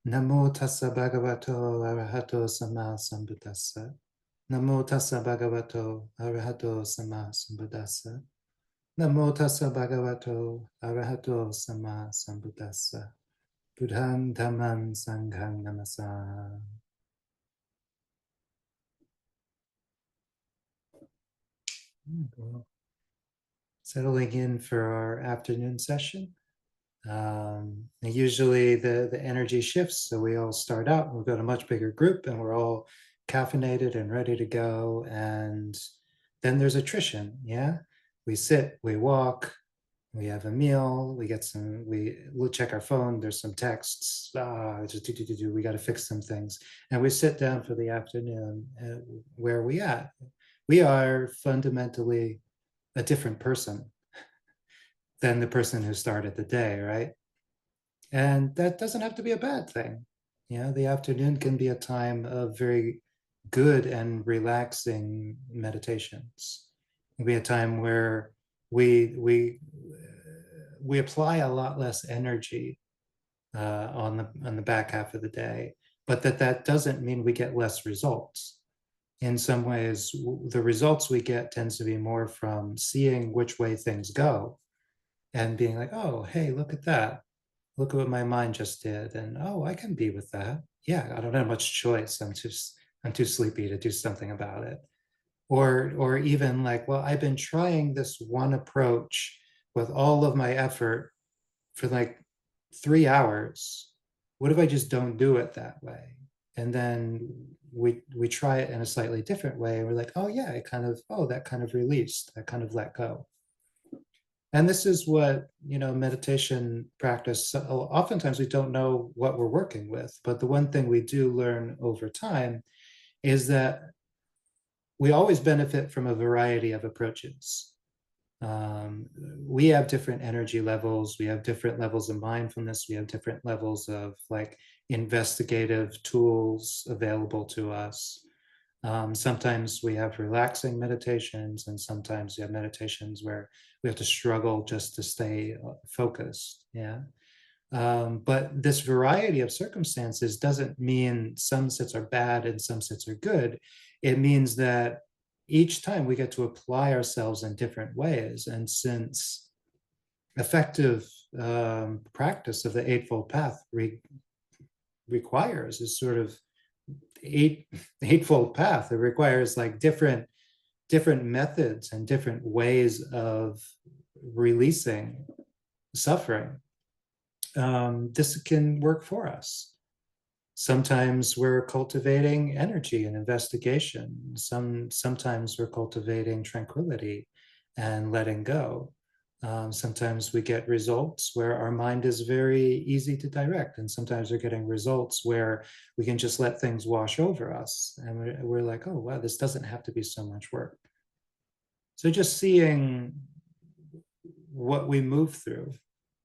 Namo tassa bhagavato arahato sama sambuddhassa. Namo tassa bhagavato arahato sama sambuddhassa. Namo tassa bhagavato arahato sama sambuddhassa. Buddhang dhammang sanghang namasa. Settling in for our afternoon session. Usually the energy shifts, so we all start out, we've got a much bigger group and we're all caffeinated and ready to go, and then there's attrition. We sit, we walk, we have a meal, we'll check our phone, there's some texts, we got to fix some things, and we sit down for the afternoon. Where are we at? We are fundamentally a different person than the person who started the day, right? And that doesn't have to be a bad thing. The afternoon can be a time of very good and relaxing meditations. It can be a time where we apply a lot less energy on the back half of the day, but that doesn't mean we get less results. In some ways, the results we get tends to be more from seeing which way things go and being like, oh, hey, look at that. Look at what my mind just did. And oh, I can be with that. Yeah, I don't have much choice. I'm too sleepy to do something about it. Or even like, well, I've been trying this one approach with all of my effort for like 3 hours. What if I just don't do it that way? And then we try it in a slightly different way. And we're like, oh yeah, that kind of released, that kind of let go. And this is what, meditation practice, oftentimes we don't know what we're working with, but the one thing we do learn over time is that we always benefit from a variety of approaches. We have different energy levels, we have different levels of mindfulness, we have different levels of like investigative tools available to us. Sometimes we have relaxing meditations, and sometimes we have meditations where we have to struggle just to stay focused. But this variety of circumstances doesn't mean some sits are bad and some sits are good. It means that each time we get to apply ourselves in different ways. And since effective practice of the Eightfold Path requires is sort of eightfold path, it requires like different methods and different ways of releasing suffering. This can work for us. Sometimes we're cultivating energy and investigation. Sometimes we're cultivating tranquility and letting go. Sometimes we get results where our mind is very easy to direct, and sometimes we're getting results where we can just let things wash over us, and we're like, oh wow, this doesn't have to be so much work. So just seeing what we move through,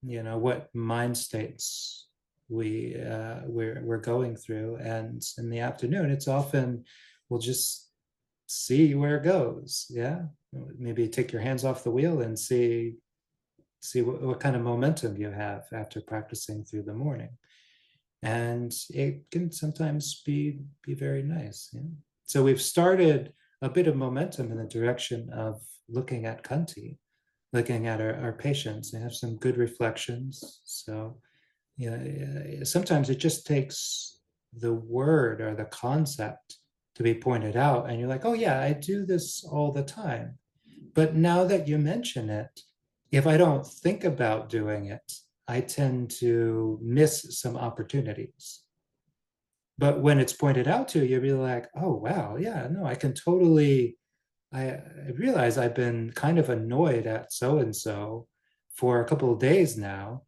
what mind states we're going through, and in the afternoon, it's often we'll just see where it goes. Maybe take your hands off the wheel and see what kind of momentum you have after practicing through the morning. And it can sometimes be very nice. So we've started a bit of momentum in the direction of looking at Khanti, looking at our patients. They have some good reflections. So sometimes it just takes the word or the concept to be pointed out, and you're like, oh yeah, I do this all the time. But now that you mention it, if I don't think about doing it, I tend to miss some opportunities. But when it's pointed out to you, you'll be like, oh, wow, yeah, no, I can totally, I realize I've been kind of annoyed at so-and-so for a couple of days now.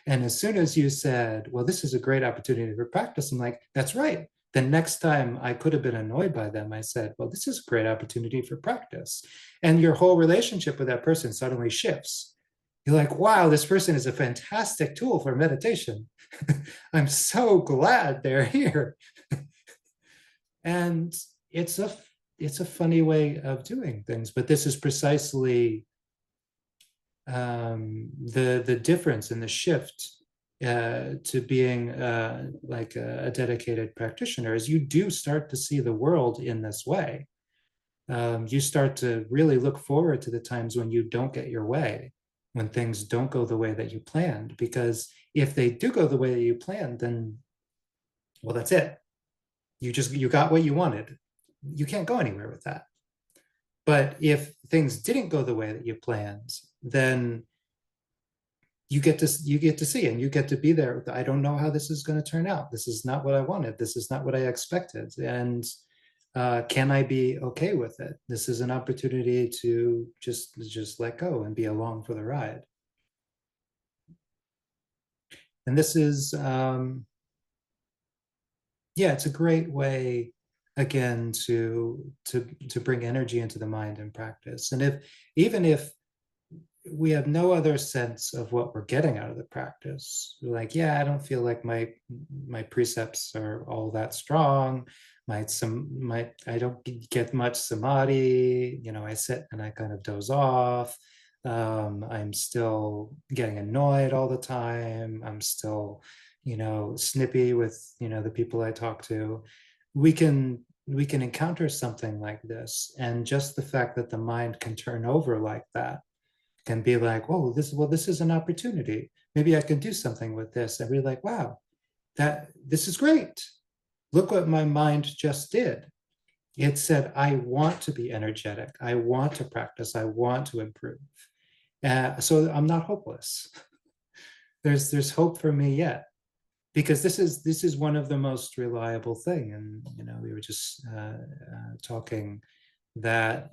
And as soon as you said, well, this is a great opportunity for practice, I'm like, that's right. The next time I could have been annoyed by them, I said, well, this is a great opportunity for practice. And your whole relationship with that person suddenly shifts. You're like, wow, this person is a fantastic tool for meditation. I'm so glad they're here. And it's a funny way of doing things, but this is precisely the difference in the shift to being like a dedicated practitioner is you do start to see the world in this way. You start to really look forward to the times when you don't get your way, when things don't go the way that you planned. Because if they do go the way that you planned, then, well, that's it. You got what you wanted. You can't go anywhere with that. But if things didn't go the way that you planned, then you get to see and you get to be there. I don't know how this is going to turn out. This is not what I wanted. This is not what I expected. And can I be okay with it? This is an opportunity to just let go and be along for the ride. And this is yeah, it's a great way again to bring energy into the mind and practice. And if even if we have no other sense of what we're getting out of the practice. We're like, yeah, I don't feel like my precepts are all that strong. My I don't get much samadhi. I sit and I kind of doze off. I'm still getting annoyed all the time. I'm still, snippy with the people I talk to. We can encounter something like this, and just the fact that the mind can turn over like that can be like, oh, this is an opportunity. Maybe I can do something with this. And we're like, wow, this is great. Look what my mind just did. It said, I want to be energetic. I want to practice. I want to improve. So I'm not hopeless. There's hope for me yet, because this is one of the most reliable thing. And we were just talking that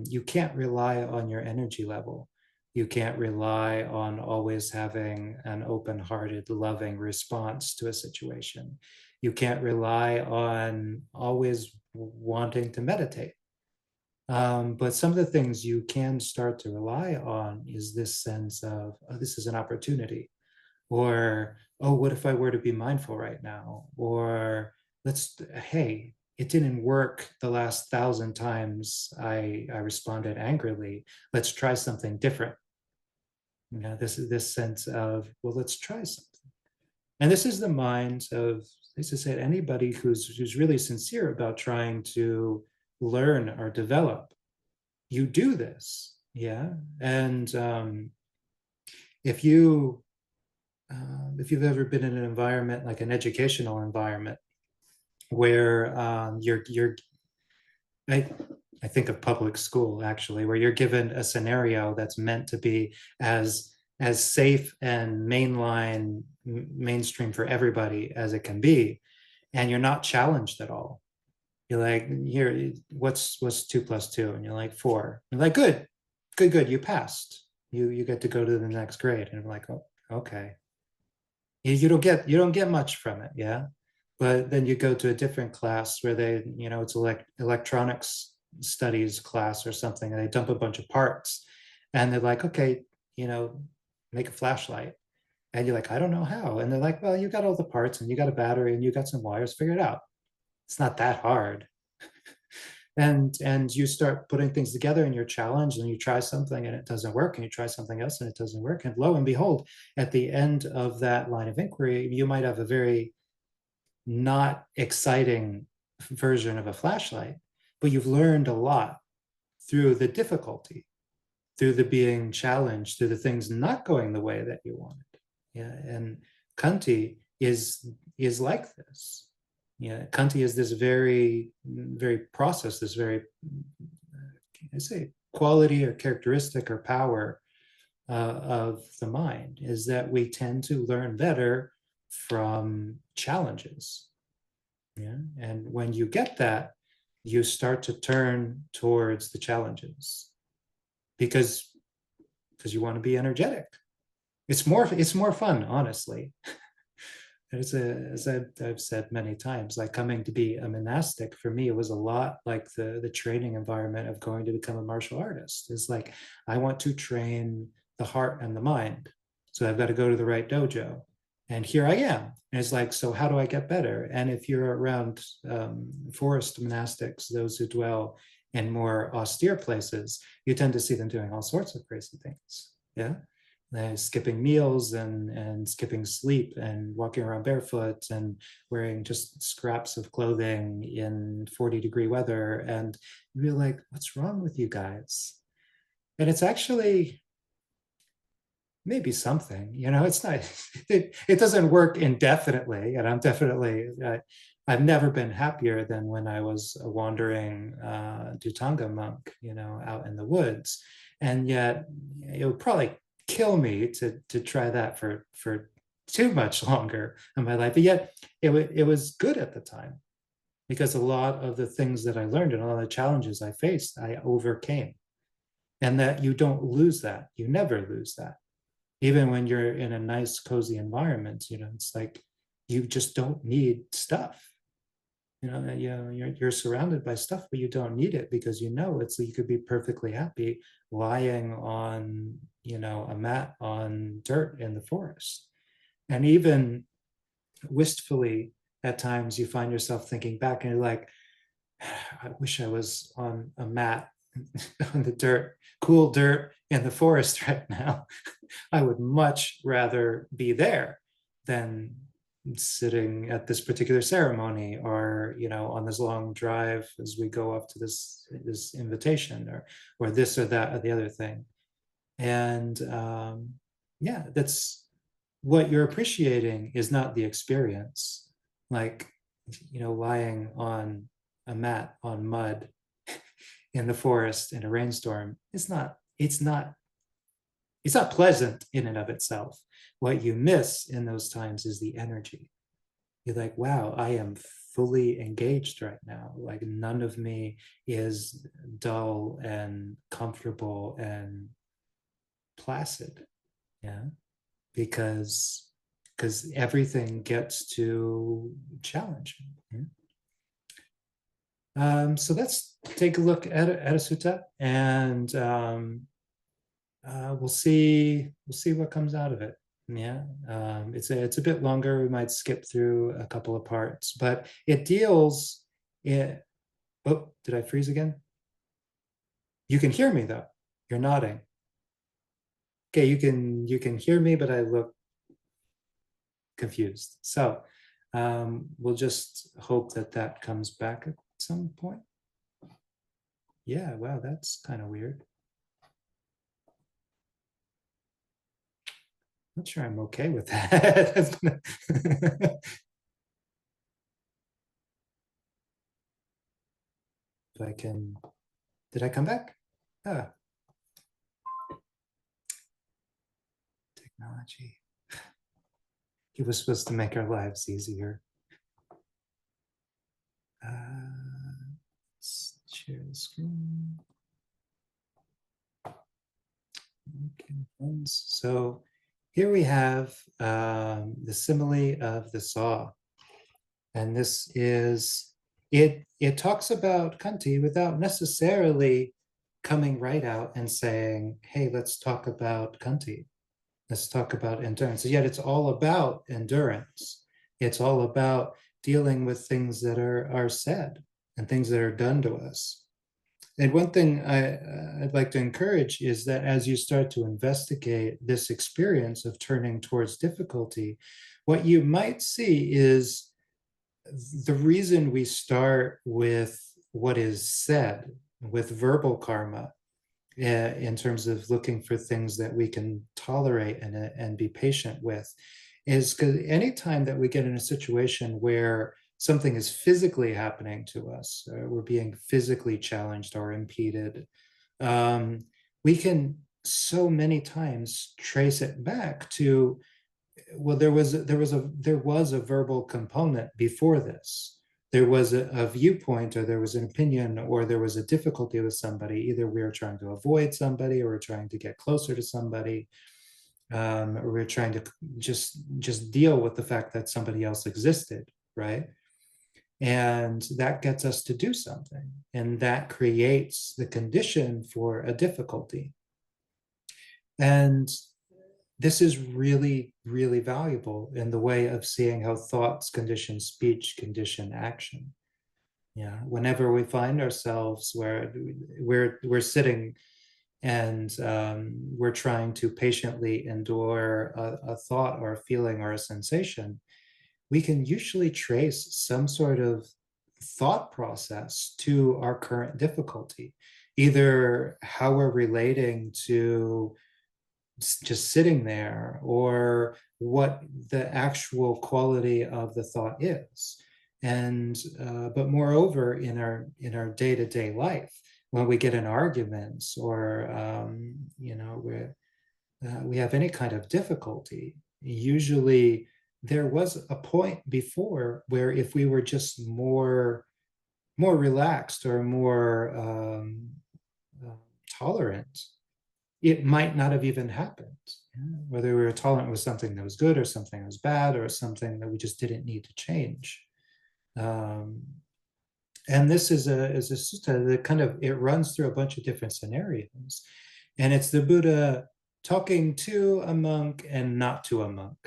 you can't rely on your energy level. You can't rely on always having an open-hearted, loving response to a situation. You can't rely on always wanting to meditate. But some of the things you can start to rely on is this sense of, oh, this is an opportunity. Or, oh, what if I were to be mindful right now? Or hey, it didn't work the last 1,000 times I responded angrily. Let's try something different. This sense of, well, let's try something. And this is the mind of, as I said, anybody who's really sincere about trying to learn or develop. You do this, yeah. And if you if you've ever been in an environment like an educational environment where you're I, I think of public school actually, where you're given a scenario that's meant to be as safe and mainstream for everybody as it can be, and you're not challenged at all. You're like, here, what's 2 plus 2? And you're like, 4. You're like, good, you passed. You get to go to the next grade. And I'm like, oh, okay. You don't get much from it, yeah. But then you go to a different class where it's electronics studies class or something, and they dump a bunch of parts, and they're like, okay, make a flashlight, and you're like, I don't know how, and they're like, well, you got all the parts, and you got a battery, and you got some wires, figure it out. It's not that hard. And you start putting things together and you're challenged, and you try something and it doesn't work, and you try something else and it doesn't work, and lo and behold, at the end of that line of inquiry, you might have a very not exciting version of a flashlight, but you've learned a lot through the difficulty, through the being challenged, through the things not going the way that you wanted. Yeah. And Khanti is like this. Yeah, Khanti is this very, very process, this very, I say, quality or characteristic or power of the mind, is that we tend to learn better from challenges. Yeah. And when you get that, you start to turn towards the challenges because you want to be energetic. It's more fun, honestly. As I've said many times, like coming to be a monastic for me, it was a lot like the training environment of going to become a martial artist. It's like, I want to train the heart and the mind, so I've got to go to the right dojo, and here I am. And it's like, so how do I get better? And if you're around forest monastics, those who dwell in more austere places, you tend to see them doing all sorts of crazy things. Yeah. skipping meals and skipping sleep and walking around barefoot and wearing just scraps of clothing in 40-degree weather. And you're like, what's wrong with you guys? And it's actually maybe something, it's not, it doesn't work indefinitely. And I've never been happier than when I was a wandering Dutanga monk, out in the woods. And yet it would probably kill me to try that for too much longer in my life. But yet it was good at the time, because a lot of the things that I learned and all the challenges I faced, I overcame. And that you don't lose that. You never lose that. Even when you're in a nice, cozy environment, it's like you just don't need stuff. You're surrounded by stuff, but you don't need it, because it's you could be perfectly happy lying on, a mat on dirt in the forest. And even wistfully, at times you find yourself thinking back and you're like, I wish I was on a mat on the dirt, cool dirt in the forest right now. I would much rather be there than sitting at this particular ceremony, or on this long drive as we go up to this invitation, or this or that or the other thing. And yeah, that's what you're appreciating, is not the experience. Like, lying on a mat on mud in the forest in a rainstorm, it's not pleasant in and of itself. What you miss in those times is the energy. You're like, wow, I am fully engaged right now. Like, none of me is dull and comfortable and placid. Yeah. Because everything gets to challenge. Yeah? So let's take a look at a sutta, and we'll see what comes out of it. Yeah, it's a bit longer. We might skip through a couple of parts, but it deals it. Oh, did I freeze again? You can hear me though. You're nodding. Okay, you can hear me, but I look confused. So we'll just hope that comes back at some point. Yeah, wow, that's kind of weird. Not sure I'm okay with that. If I can, did I come back? Ah, technology. He was supposed to make our lives easier. Let's share the screen. Okay, friends. So here we have the simile of the saw. And this is, it talks about Khanti without necessarily coming right out and saying, hey, let's talk about Khanti. Let's talk about endurance. Yet it's all about endurance. It's all about dealing with things that are said and things that are done to us. And one thing I'd like to encourage is that as you start to investigate this experience of turning towards difficulty, what you might see is the reason we start with what is said, with verbal karma, in terms of looking for things that we can tolerate and be patient with, is because anytime that we get in a situation where something is physically happening to us, we're being physically challenged or impeded, we can so many times trace it back to, well, there was a verbal component before this. There was a viewpoint, or there was an opinion, or there was a difficulty with somebody. Either we were trying to avoid somebody, or we're trying to get closer to somebody, or we're trying to just deal with the fact that somebody else existed, right? And that gets us to do something, and that creates the condition for a difficulty. And this is really, really valuable in the way of seeing how thoughts condition speech, condition action. Yeah, whenever we find ourselves where we're sitting and we're trying to patiently endure a thought or a feeling or a sensation, we can usually trace some sort of thought process to our current difficulty, either how we're relating to just sitting there, or what the actual quality of the thought is. And but moreover, in our day-to-day life, when we get in arguments, or we have any kind of difficulty, usually there was a point before where if we were just more relaxed, or more uh, tolerant, it might not have even happened. Whether we were tolerant with something that was good, or something that was bad, or something that we just didn't need to change. Um, and this is a sutta that kind of, it runs through a bunch of different scenarios, and it's the Buddha talking to a monk and not to a monk.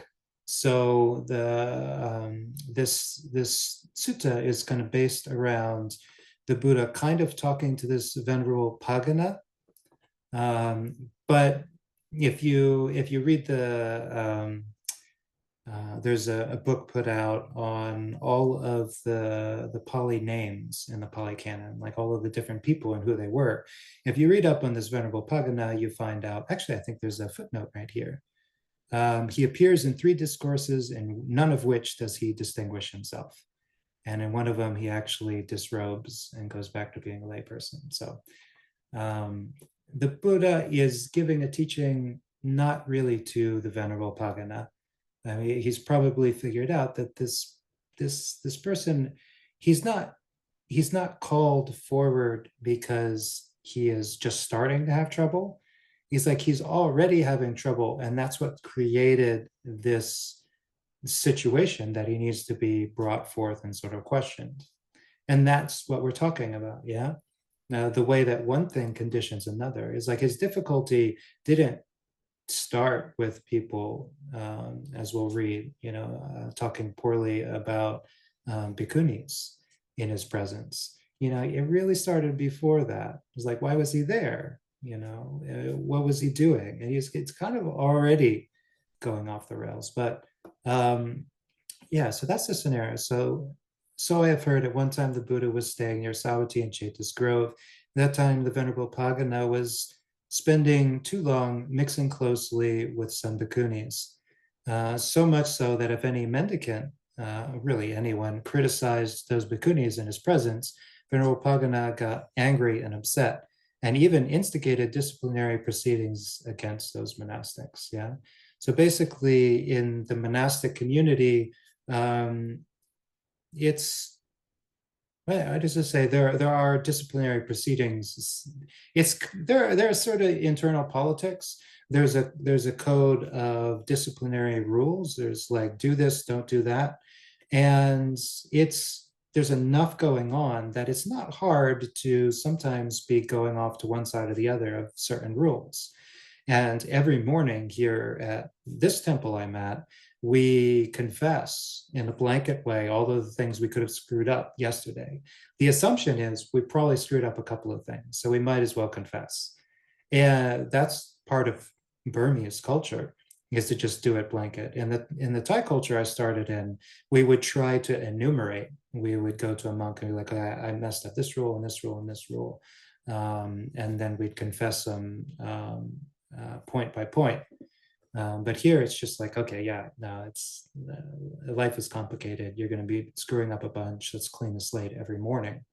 So this sutta is kind of based around the Buddha kind of talking to this venerable Pagana, but if you read there's a book put out on all of the Pali names in the Pali Canon, like all of the different people and who they were. If you read up on this venerable Pagana, you find out. Actually, I think there's a footnote right here. He appears in 3 discourses, in none of which does he distinguish himself. And in one of them, he actually disrobes and goes back to being a layperson. So the Buddha is giving a teaching not really to the venerable Pagana. I mean, he's probably figured out that this person, he's not called forward because he is just starting to have trouble. He's already having trouble, and that's what created this situation that he needs to be brought forth and sort of questioned. And that's what we're talking about, yeah. Now, the way that one thing conditions another is like his difficulty didn't start with people, as we'll read, talking poorly about bhikkhunis in his presence. It really started before that. It was like, why was he there? What was he doing? And it's kind of already going off the rails. But yeah, so that's the scenario. So I have heard at one time the Buddha was staying near Savatthi and Cheta's Grove. At that time, the Venerable Pagana was spending too long mixing closely with some bhikkhunis. So much so that if any mendicant, really anyone, criticized those bhikkhunis in his presence, Venerable Pagana got angry and upset, and even instigated disciplinary proceedings against those monastics. Yeah. So basically, in the monastic community, it's, I just to say there are disciplinary proceedings. There's sort of internal politics. There's a code of disciplinary rules. There's like, do this, don't do that, and there's enough going on that it's not hard to sometimes be going off to one side or the other of certain rules. And every morning here at this temple I'm at, we confess in a blanket way all of the things we could have screwed up yesterday. The assumption is we probably screwed up a couple of things, so we might as well confess. And that's part of Burmese culture, is to just do it blanket. In the Thai culture I started in, we would try to enumerate. We would go to a monk and be like, I messed up this rule and this rule and this rule. And then we'd confess them point by point. But here it's just like, okay, yeah, no, life is complicated. You're going to be screwing up a bunch. Let's clean the slate every morning.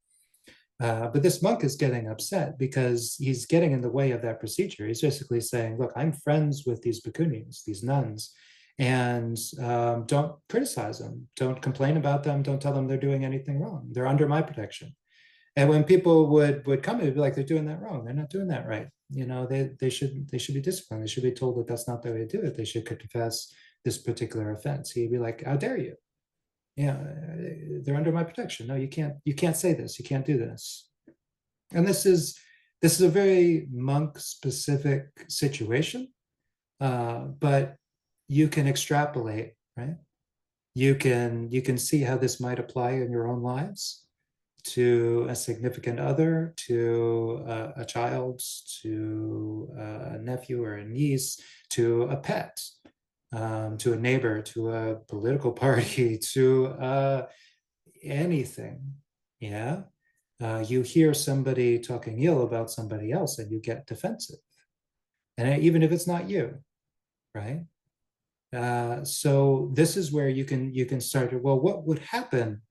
But this monk is getting upset because he's getting in the way of that procedure. He's basically saying, look, I'm friends with these bhikkhunis, these nuns, and don't criticize them. Don't complain about them. Don't tell them they're doing anything wrong. They're under my protection. And when people would come, it'd be like, they're doing that wrong. They're not doing that right. They should be disciplined. They should be told that that's not the way to do it. They should confess this particular offense. He'd be like, how dare you? Yeah, they're under my protection. No, you can't say this. You can't do this. And this is a very monk specific situation, but you can extrapolate, right? You can see how this might apply in your own lives. to a significant other, to a child, to a nephew or a niece, to a pet, to a neighbor, to a political party, to anything. Yeah. You hear somebody talking ill about somebody else and you get defensive. And even if it's not you, right? So this is where you can start to, well, what would happen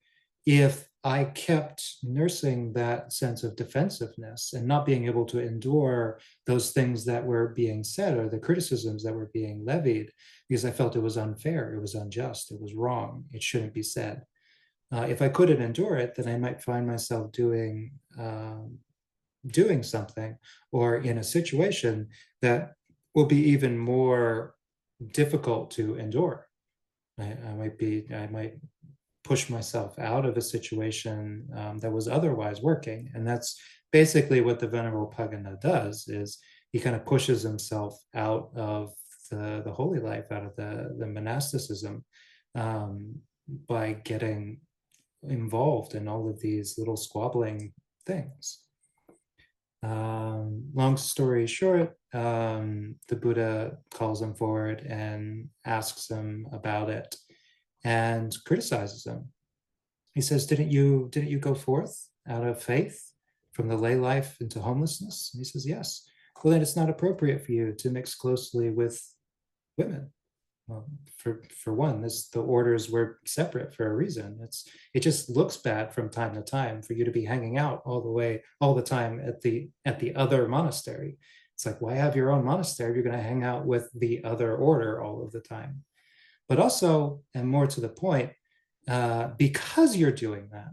if I kept nursing that sense of defensiveness and not being able to endure those things that were being said or the criticisms that were being levied because I felt it was unfair, it was unjust, it was wrong, it shouldn't be said. If I couldn't endure it, then I might find myself doing something or in a situation that will be even more difficult to endure. I might push myself out of a situation that was otherwise working, and that's basically what the Venerable Pagana does. Is he kind of pushes himself out of the holy life, out of the monasticism, by getting involved in all of these little squabbling things. Long story short, the Buddha calls him forward and asks him about it and criticizes him. He says, didn't you go forth out of faith from the lay life into homelessness? And he says, yes. Well, then it's not appropriate for you to mix closely with women. Well, for one, the orders were separate for a reason. It just looks bad from time to time for you to be hanging out all the time at the other monastery. It's like, why have your own monastery if you're going to hang out with the other order all of the time? But also, and more to the point, because you're doing that,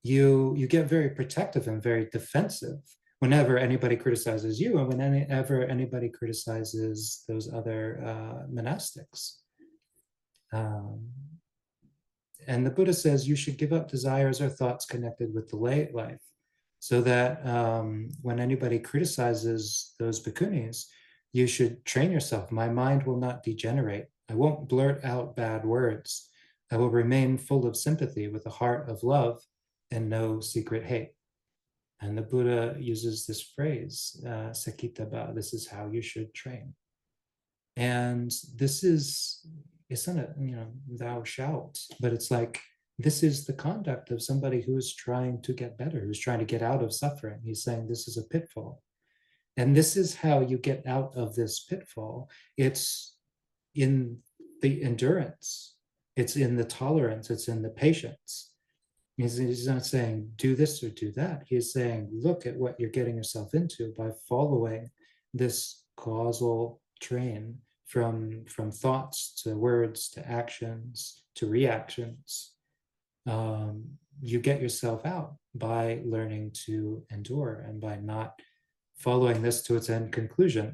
you get very protective and very defensive whenever anybody criticizes you and whenever anybody criticizes those other monastics. And the Buddha says you should give up desires or thoughts connected with the lay life so that when anybody criticizes those bhikkhunis, you should train yourself. My mind will not degenerate. I won't blurt out bad words. I will remain full of sympathy with a heart of love and no secret hate. And the Buddha uses this phrase, Sakitaba, this is how you should train. And this is, it's not a, thou shalt, but it's like, this is the conduct of somebody who is trying to get better, who's trying to get out of suffering. He's saying this is a pitfall. And this is how you get out of this pitfall. It's in the endurance, it's in the tolerance, it's in the patience. He's not saying do this or do that. He's saying look at what you're getting yourself into by following this causal train from thoughts to words to actions to reactions. You get yourself out by learning to endure and by not following this to its end conclusion.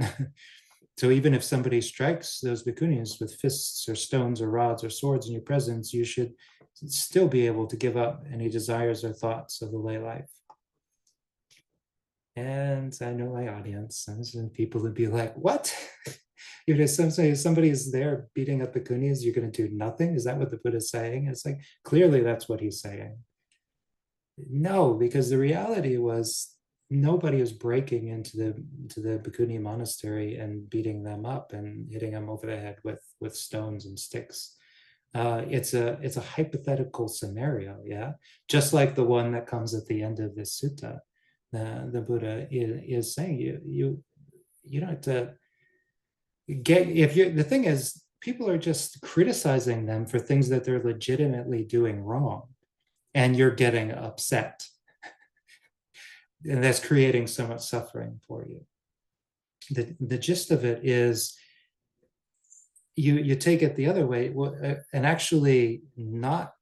So even if somebody strikes those bhikkhunis with fists or stones or rods or swords in your presence, you should still be able to give up any desires or thoughts of the lay life. And I know my audience, and people would be like, what? Even if somebody is there beating up bhikkhunis, you're going to do nothing? Is that what the Buddha is saying? It's like, clearly that's what he's saying. No, because the reality was nobody was breaking into the Bhikkhuni monastery and beating them up and hitting them over the head with stones and sticks. It's a hypothetical scenario, yeah, just like the one that comes at the end of this sutta. The Buddha is saying you don't have to get, if you, the thing is, people are just criticizing them for things that they're legitimately doing wrong, and you're getting upset. And that's creating so much suffering for you. The gist of it is you take it the other way, an actually not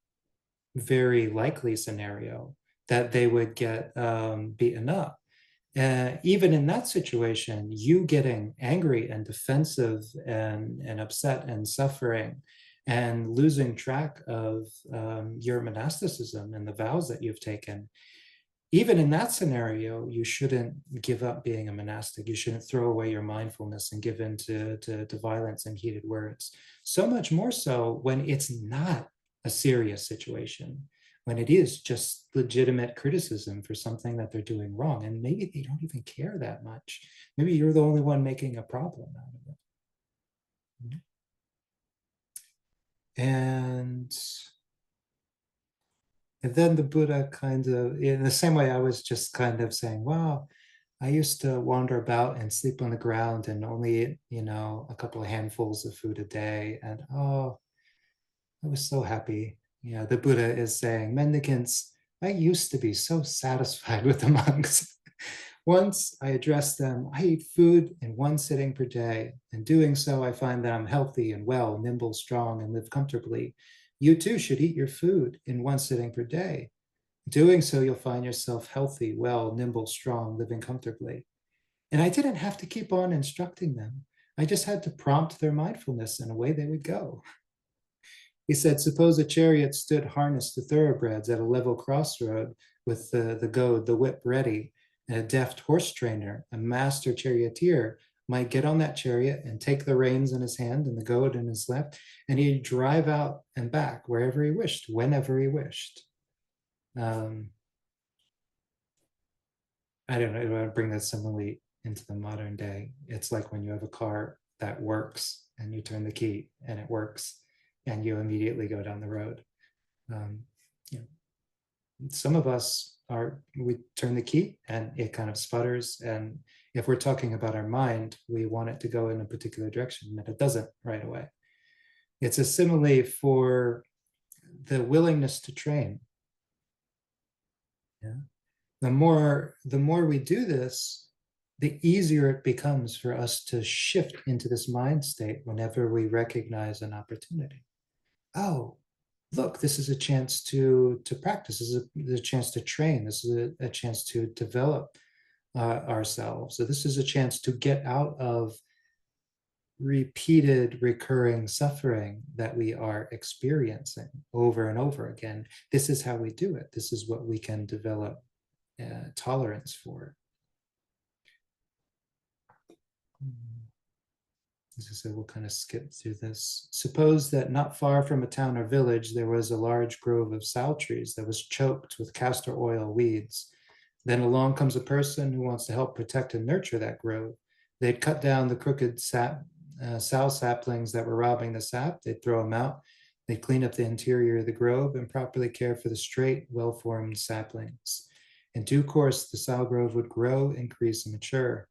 very likely scenario that they would get beaten up. Even in that situation, you getting angry and defensive and upset and suffering and losing track of your monasticism and the vows that you've taken, even in that scenario, you shouldn't give up being a monastic. You shouldn't throw away your mindfulness and give in to violence and heated words. So much more so when it's not a serious situation, when it is just legitimate criticism for something that they're doing wrong. And maybe they don't even care that much. Maybe you're the only one making a problem out of it. And then the Buddha kind of, in the same way I was just kind of saying, wow, I used to wander about and sleep on the ground and only eat, a couple of handfuls of food a day. And oh, I was so happy. The Buddha is saying, mendicants, I used to be so satisfied with the monks. Once I address them, I eat food in one sitting per day. In doing so, I find that I'm healthy and well, nimble, strong, and live comfortably. You too should eat your food in one sitting per day. Doing so, you'll find yourself healthy, well, nimble, strong, living comfortably. And I didn't have to keep on instructing them. I just had to prompt their mindfulness and away they would go. He said, suppose a chariot stood harnessed to thoroughbreds at a level crossroad with the goad, the whip ready, and a deft horse trainer, a master charioteer, might get on that chariot and take the reins in his hand and the goad in his left, and he'd drive out and back wherever he wished, whenever he wished. I don't know, I want to bring that simile into the modern day. It's like when you have a car that works and you turn the key and it works and you immediately go down the road. Um, you know, some of us we turn the key and it kind of sputters. And if we're talking about our mind, we want it to go in a particular direction, and it doesn't right away. It's a simile for the willingness to train. Yeah. The more we do this, the easier it becomes for us to shift into this mind state whenever we recognize an opportunity. Oh, look, this is a chance to practice. This is a chance to train. This is a chance to develop ourselves. So this is a chance to get out of repeated recurring suffering that we are experiencing over and over again. This is how we do it. This is what we can develop tolerance for. As I said, we'll kind of skip through this. Suppose that not far from a town or village, there was a large grove of sal trees that was choked with castor oil weeds. Then along comes a person who wants to help protect and nurture that grove. They'd cut down the crooked sal saplings that were robbing the sap. They'd throw them out. They'd clean up the interior of the grove and properly care for the straight, well-formed saplings. In due course, the sal grove would grow, increase, and mature.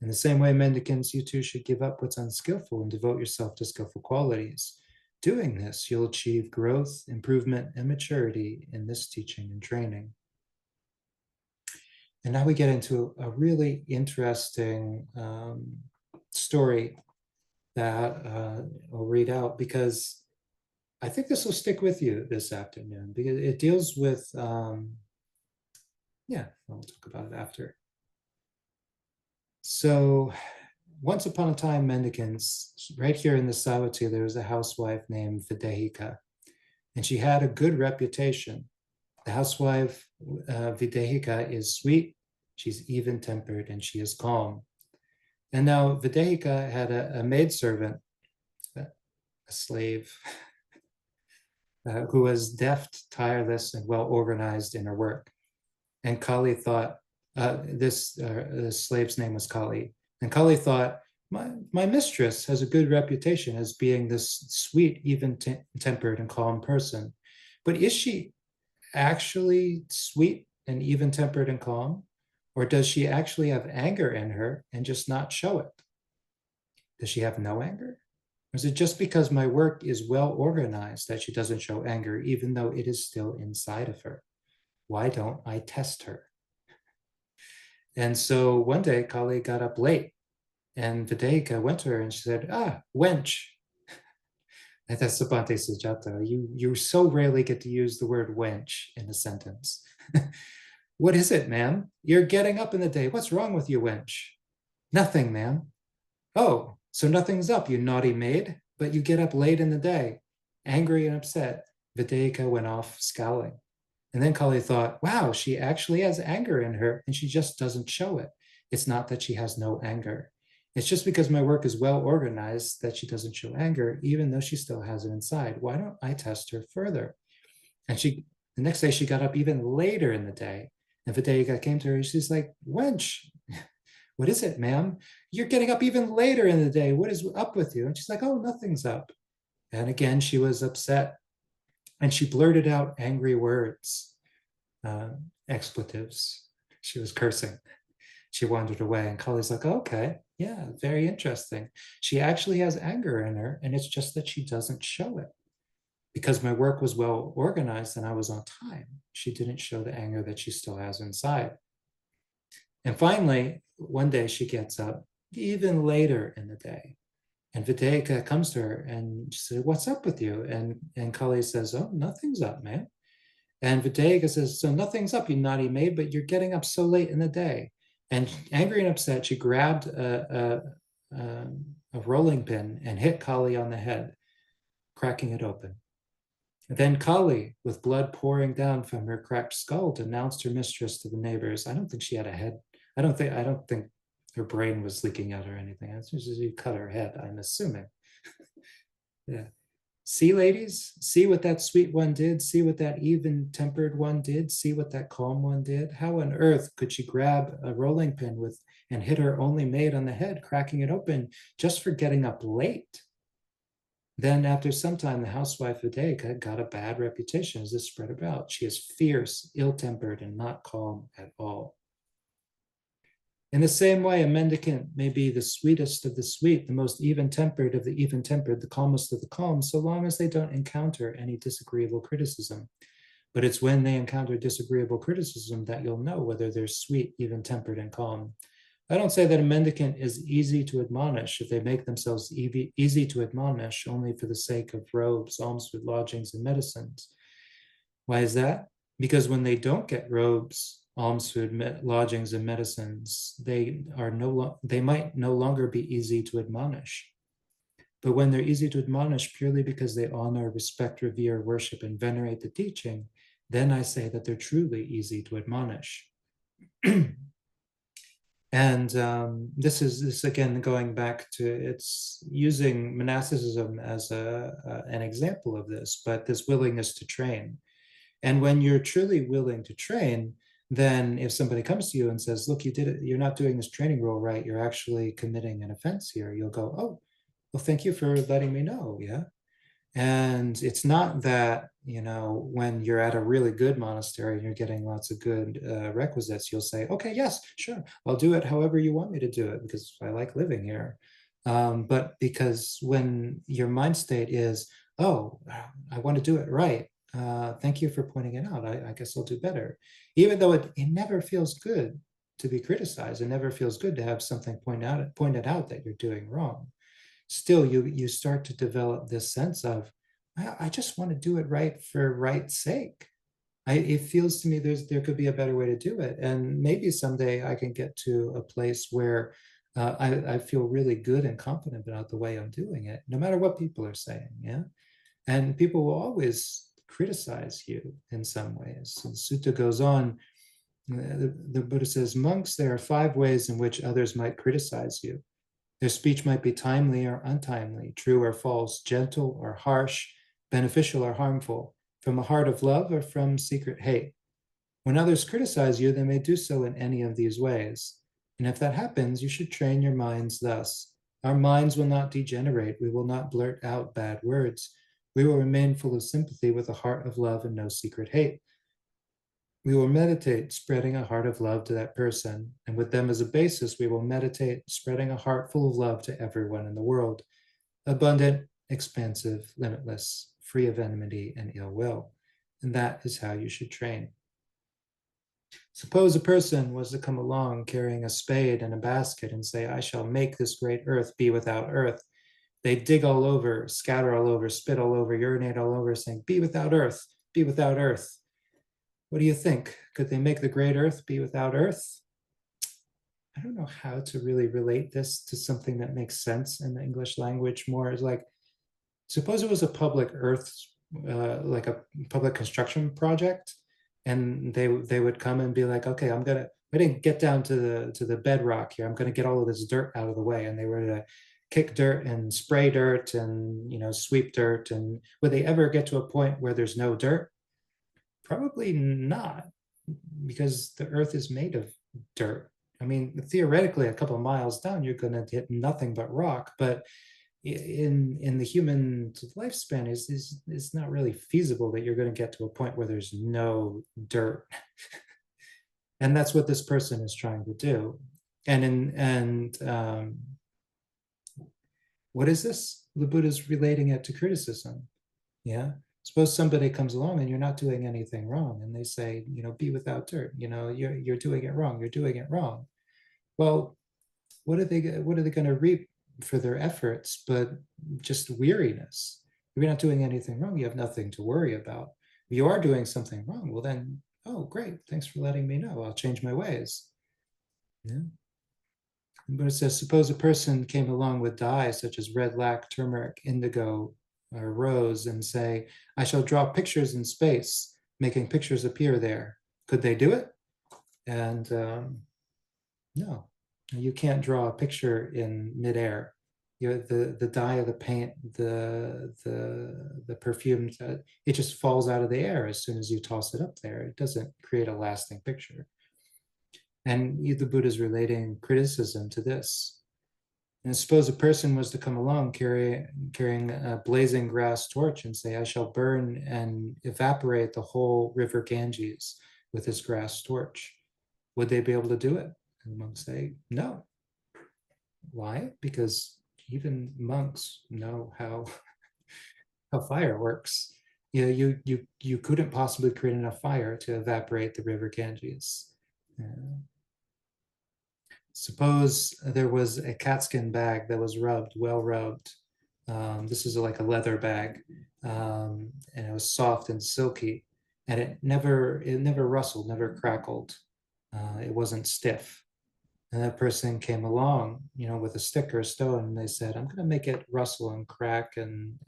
In the same way, mendicants, you too should give up what's unskillful and devote yourself to skillful qualities. Doing this, you'll achieve growth, improvement, and maturity in this teaching and training. And now we get into a really interesting story that I'll read out, because I think this will stick with you this afternoon, because it deals with, I'll talk about it after. So once upon a time, mendicants, right here in the Savatthi, there was a housewife named Videhika, and she had a good reputation. The housewife, Videhika, is sweet, she's even-tempered, and she is calm. And now Videhika had a maidservant, a slave, who was deft, tireless, and well-organized in her work. And Kali thought, the slave's name was Kali. And Kali thought, my mistress has a good reputation as being this sweet, even-tempered, and calm person. But is she actually sweet and even-tempered and calm? Or does she actually have anger in her and just not show it? Does she have no anger? Or is it just because my work is well organized that she doesn't show anger, even though it is still inside of her? Why don't I test her? And so one day, Kali got up late, and Videhika went to her and she said, wench. And that's Sabante Sujata. You so rarely get to use the word wench in a sentence. What is it, ma'am? You're getting up in the day. What's wrong with you, wench? Nothing, ma'am. Oh, so nothing's up, you naughty maid, but you get up late in the day. Angry and upset, Videhika went off scowling. And then Kali thought, wow, she actually has anger in her and she just doesn't show it. It's not that she has no anger. It's just because my work is well organized that she doesn't show anger, even though she still has it inside. Why don't I test her further? And she The next day she got up even later in the day. And Videga came to her and she's like, wench, what is it, ma'am? You're getting up even later in the day. What is up with you? And she's like, oh, nothing's up. And again, she was upset and she blurted out angry words, expletives. She was cursing. She wandered away, and Kali's like, oh, okay, yeah, very interesting. She actually has anger in her, and it's just that she doesn't show it. Because my work was well organized and I was on time, she didn't show the anger that she still has inside. And finally, one day she gets up, even later in the day, and Videka comes to her and she says, what's up with you? And Kali says, oh, nothing's up, man. And Videga says, so nothing's up, you naughty maid, but you're getting up so late in the day. And angry and upset, she grabbed a rolling pin and hit Kali on the head, cracking it open. And then Kali, with blood pouring down from her cracked skull, denounced her mistress to the neighbors. I don't think she had a head. I don't think her brain was leaking out or anything. As soon as you cut her head, I'm assuming. Yeah. See, ladies, see what that sweet one did. See what that even-tempered one did. See what that calm one did. How on earth could she grab a rolling pin with and hit her only maid on the head, cracking it open just for getting up late? Then, after some time, the housewife Videka got a bad reputation as this spread about. She is fierce, ill-tempered, and not calm at all. In the same way, a mendicant may be the sweetest of the sweet, the most even-tempered of the even-tempered, the calmest of the calm, so long as they don't encounter any disagreeable criticism. But it's when they encounter disagreeable criticism that you'll know whether they're sweet, even-tempered, and calm. I don't say that a mendicant is easy to admonish if they make themselves easy to admonish only for the sake of robes, almsfood, lodgings, and medicines. Why is that? Because when they don't get robes, almsfood, lodgings, and medicines, they might no longer be easy to admonish. But when they're easy to admonish purely because they honor, respect, revere, worship, and venerate the teaching, then I say that they're truly easy to admonish. And this is again going back to it's using monasticism as an example of this, but this willingness to train. And when you're truly willing to train, then if somebody comes to you and says, look, you did it, you're not doing this training rule right, you're actually committing an offense here, you'll go, oh, well, thank you for letting me know. Yeah. And it's not that, when you're at a really good monastery and you're getting lots of good requisites, you'll say, okay, yes, sure, I'll do it however you want me to do it because I like living here. But because when your mind state is, oh, I want to do it right. Thank you for pointing it out. I guess I'll do better. Even though it never feels good to be criticized, it never feels good to have something pointed out that you're doing wrong. Still, you start to develop this sense of, I just want to do it right for right's sake. It feels to me there could be a better way to do it, and maybe someday I can get to a place where I feel really good and confident about the way I'm doing it, no matter what people are saying. Yeah, and people will always criticize you in some ways. So the sutta goes on. The Buddha says, monks, there are 5 ways in which others might criticize you. Their speech might be timely or untimely, true or false, gentle or harsh, beneficial or harmful, from a heart of love or from secret hate. When others criticize you, they may do so in any of these ways. And if that happens, you should train your minds thus. Our minds will not degenerate. We will not blurt out bad words. We will remain full of sympathy with a heart of love and no secret hate. We will meditate spreading a heart of love to that person, and with them as a basis, we will meditate spreading a heart full of love to everyone in the world, abundant, expansive, limitless, free of enmity and ill will. And that is how you should train. Suppose a person was to come along carrying a spade and a basket and say, I shall make this great earth be without earth. They dig all over, scatter all over, spit all over, urinate all over, saying, be without earth, be without earth. What do you think? Could they make the great earth be without earth? I don't know how to really relate this to something that makes sense in the English language more. Is like, suppose it was a public earth, like a public construction project, and they would come and be like, okay, I didn't get down to the bedrock here. I'm gonna get all of this dirt out of the way. And they were to kick dirt and spray dirt and sweep dirt. And would they ever get to a point where there's no dirt? Probably not, because the earth is made of dirt. I mean, theoretically, a couple of miles down, you're going to hit nothing but rock, but in the human lifespan is not really feasible that you're going to get to a point where there's no dirt. And that's what this person is trying to do. And what is this? The Buddha's relating it to criticism. Yeah. Suppose somebody comes along and you're not doing anything wrong, and they say, be without dirt. You're doing it wrong. You're doing it wrong. Well, what are they going to reap for their efforts but just weariness? If you're not doing anything wrong, you have nothing to worry about. If you are doing something wrong, well then, oh great, thanks for letting me know. I'll change my ways. Yeah. But it says, suppose a person came along with dyes such as red, lac, turmeric, indigo, or rose, and say, I shall draw pictures in space, making pictures appear there. Could they do it? And no, you can't draw a picture in midair. The dye of the paint, the perfume, it just falls out of the air as soon as you toss it up there. It doesn't create a lasting picture. And the Buddha is relating criticism to this. And suppose a person was to come along carrying a blazing grass torch and say, I shall burn and evaporate the whole river Ganges with this grass torch. Would they be able to do it? And the monks say, no. Why? Because even monks know how fire works. You couldn't possibly create enough fire to evaporate the river Ganges. Suppose there was a catskin bag that was rubbed, well rubbed. This is like a leather bag, and it was soft and silky, and it never rustled, never crackled. It wasn't stiff. And that person came along, with a stick or a stone, and they said, "I'm going to make it rustle and crack and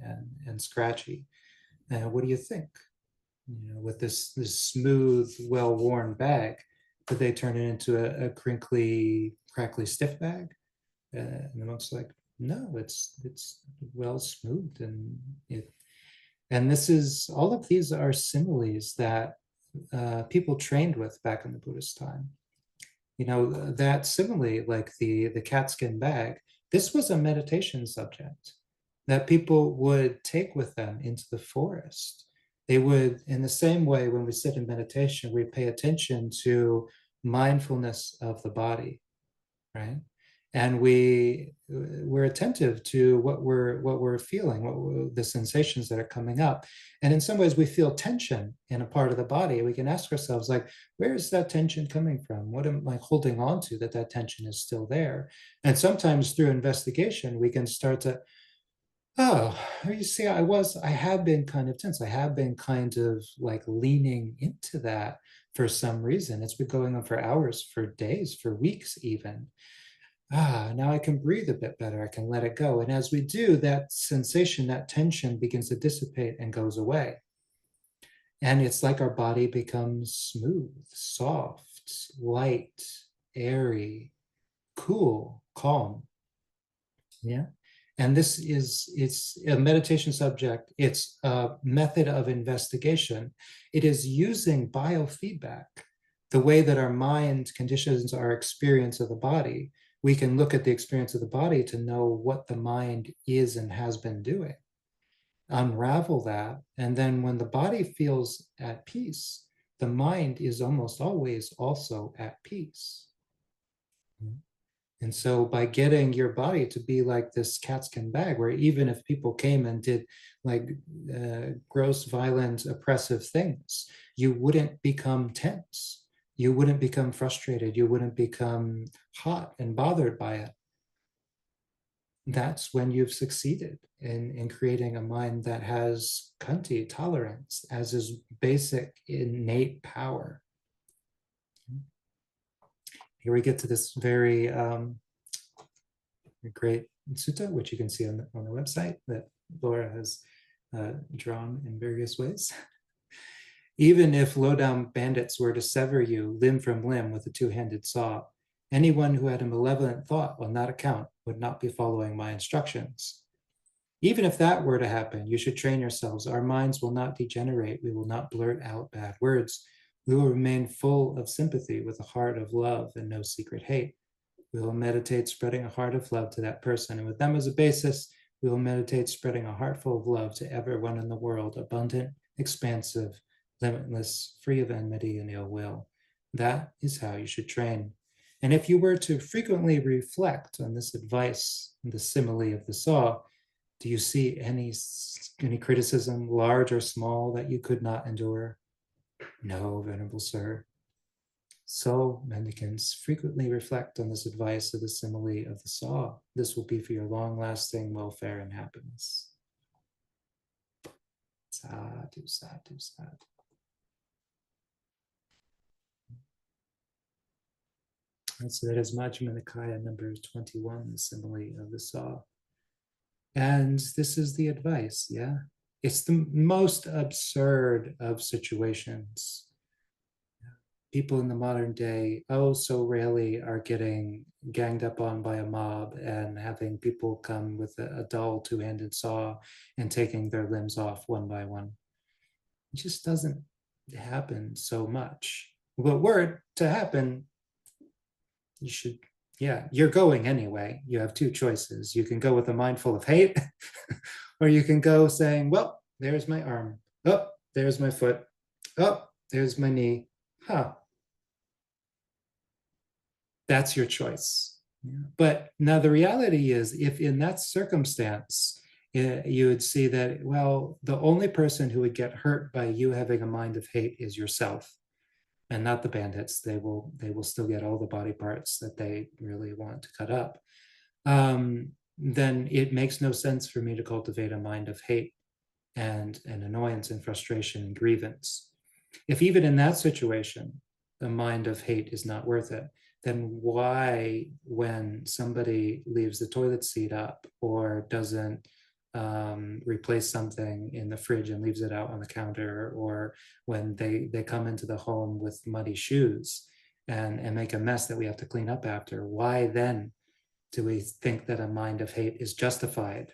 scratchy." And what do you think? With this smooth, well-worn bag, could they turn it into a crinkly, crackly, stiff bag? And the monk's like, no, it's well smoothed, and this is all of these are similes that people trained with back in the Buddhist time. That simile, like the catskin bag, this was a meditation subject that people would take with them into the forest. They would, in the same way, when we sit in meditation, we pay attention to mindfulness of the body, right? And we're attentive to what we're feeling, the sensations that are coming up. And in some ways we feel tension in a part of the body. We can ask ourselves, like, where is that tension coming from? What am I holding on to that tension is still there? And sometimes through investigation we can start to, oh, you see, I have been kind of tense. I have been kind of like leaning into that for some reason. It's been going on for hours, for days, for weeks even. Now I can breathe a bit better. I can let it go. And as we do, that sensation, that tension begins to dissipate and goes away. And it's like our body becomes smooth, soft, light, airy, cool, calm. Yeah. And it's a meditation subject. It's a method of investigation. It is using biofeedback, the way that our mind conditions our experience of the body. We can look at the experience of the body to know what the mind is and has been doing, unravel that. And then when the body feels at peace, the mind is almost always also at peace. And so by getting your body to be like this catskin bag, where even if people came and did like gross, violent, oppressive things, you wouldn't become tense. You wouldn't become frustrated. You wouldn't become hot and bothered by it. That's when you've succeeded in creating a mind that has Khanti, tolerance, as his basic innate power. Here we get to this very great sutta, which you can see on the website that Laura has drawn in various ways. Even if low-down bandits were to sever you limb from limb with a two-handed saw, anyone who had a malevolent thought on that account would not be following my instructions. Even if that were to happen, you should train yourselves. Our minds will not degenerate. We will not blurt out bad words. We will remain full of sympathy with a heart of love and no secret hate. We will meditate spreading a heart of love to that person. And with them as a basis, we will meditate spreading a heart full of love to everyone in the world, abundant, expansive, limitless, free of enmity and ill will. That is how you should train. And if you were to frequently reflect on this advice, the simile of the saw, do you see any criticism, large or small, that you could not endure? No, venerable sir. So, mendicants, frequently reflect on this advice of the simile of the saw. This will be for your long-lasting welfare and happiness. Sadhu, sadhu, sadhu. And so that is Majjhima Nikaya number 21, the simile of the saw. And this is the advice, yeah? It's the most absurd of situations. People in the modern day, oh, so rarely are getting ganged up on by a mob and having people come with a dull two-handed saw and taking their limbs off one by one. It just doesn't happen so much. But were it to happen, you should, yeah, you're going anyway. You have two choices. You can go with a mind full of hate, or you can go saying, well, there's my arm. Oh, there's my foot. Oh, there's my knee. Huh. That's your choice. Yeah. But now the reality is, if in that circumstance, you would see that, well, the only person who would get hurt by you having a mind of hate is yourself, and not the bandits. They will still get all the body parts that they really want to cut up. Then it makes no sense for me to cultivate a mind of hate and annoyance and frustration and grievance. If even in that situation, the mind of hate is not worth it, then why, when somebody leaves the toilet seat up or doesn't replace something in the fridge and leaves it out on the counter, or when they come into the home with muddy shoes and make a mess that we have to clean up after, why then do we think that a mind of hate is justified?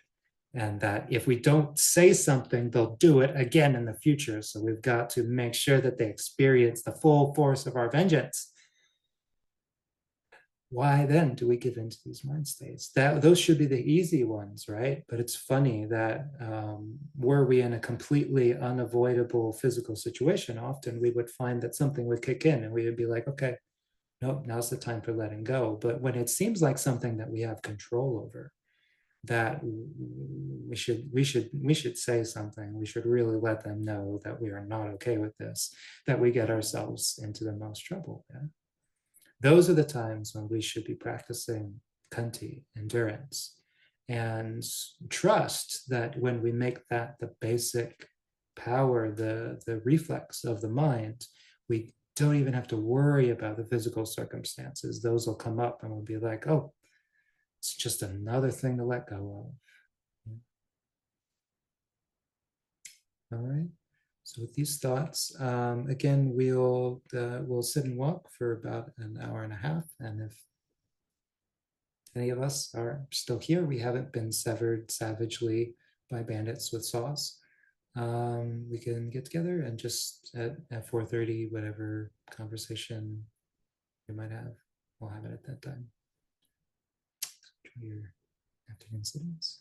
And that if we don't say something, they'll do it again in the future. So we've got to make sure that they experience the full force of our vengeance. Why then do we give into these mind states? Those should be the easy ones, right? But it's funny that were we in a completely unavoidable physical situation, often we would find that something would kick in and we would be like, okay, nope, now's the time for letting go. But when it seems like something that we have control over, that we should say something. We should really let them know that we are not okay with this, that we get ourselves into the most trouble. Yeah? Those are the times when we should be practicing Khanti, endurance, and trust that when we make that the basic power, the reflex of the mind, we don't even have to worry about the physical circumstances. Those will come up and we'll be like, oh, it's just another thing to let go of. All right. So with these thoughts, again, we'll sit and walk for about an hour and a half. And if any of us are still here, we haven't been severed savagely by bandits with saws. We can get together and just at 4:30, whatever conversation you might have, we'll have it at that time. Enjoy your afternoon sittings.